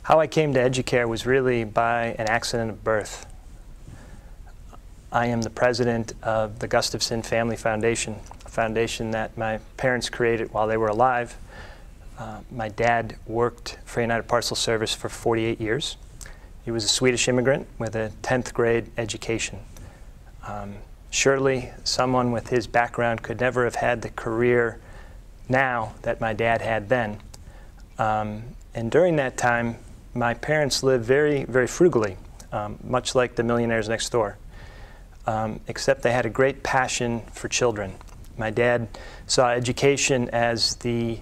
How I came to Educare was really by an accident of birth. I am the president of the Gustafson Family Foundation, a foundation that my parents created while they were alive. My dad worked for United Parcel Service for 48 years. He was a Swedish immigrant with a 10th grade education. Surely someone with his background could never have had the career now that my dad had then. And during that time, my parents lived very, very frugally, much like the millionaires next door, except they had a great passion for children. My dad saw education as the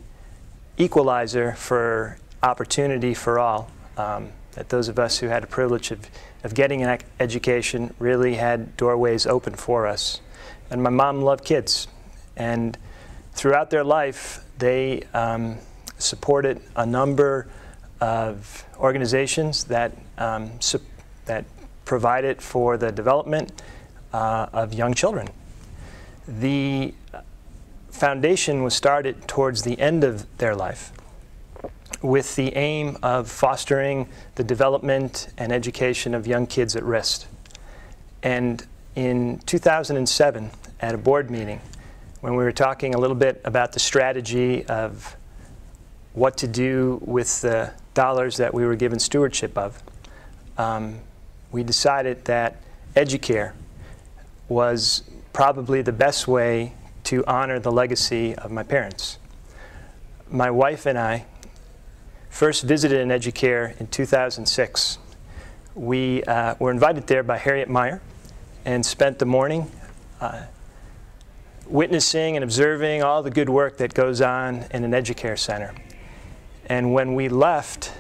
equalizer for opportunity for all, that those of us who had the privilege of getting an education really had doorways open for us. And my mom loved kids, and throughout their life they supported a number of organizations that provided for the development of young children. The foundation was started towards the end of their life with the aim of fostering the development and education of young kids at risk. And in 2007, at a board meeting, when we were talking a little bit about the strategy of what to do with the dollars that we were given stewardship of, we decided that Educare was probably the best way to honor the legacy of my parents. My wife and I first visited an Educare in 2006. We were invited there by Harriet Meyer and spent the morning witnessing and observing all the good work that goes on in an Educare center. And when we left,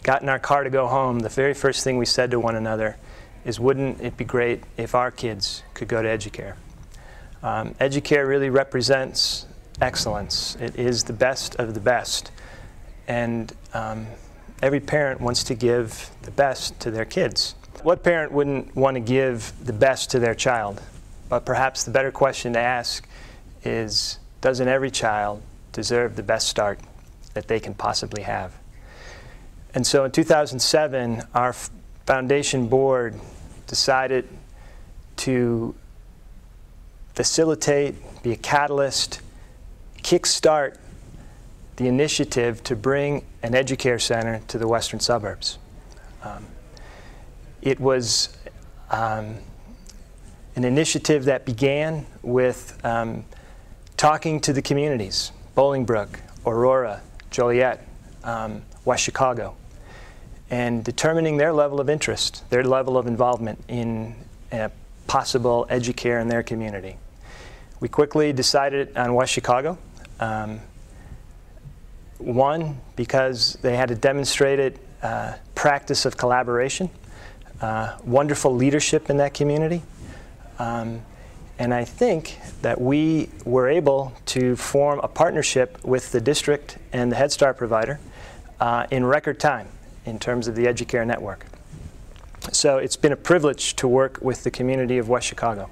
got in our car to go home, the very first thing we said to one another is, wouldn't it be great if our kids could go to Educare? Educare really represents excellence. It is the best of the best. And every parent wants to give the best to their kids. What parent wouldn't want to give the best to their child? But perhaps the better question to ask is, doesn't every child deserve the best start that they can possibly have? And so in 2007, our foundation board decided to facilitate, be a catalyst, kickstart the initiative to bring an Educare center to the western suburbs. It was an initiative that began with talking to the communities, Bolingbrook, Aurora, Joliet, West Chicago, and determining their level of interest, their level of involvement in a possible Educare in their community. We quickly decided on West Chicago. One, because they had a demonstrated practice of collaboration, wonderful leadership in that community, and I think that we were able to form a partnership with the district and the Head Start provider in record time in terms of the Educare network. So it's been a privilege to work with the community of West Chicago.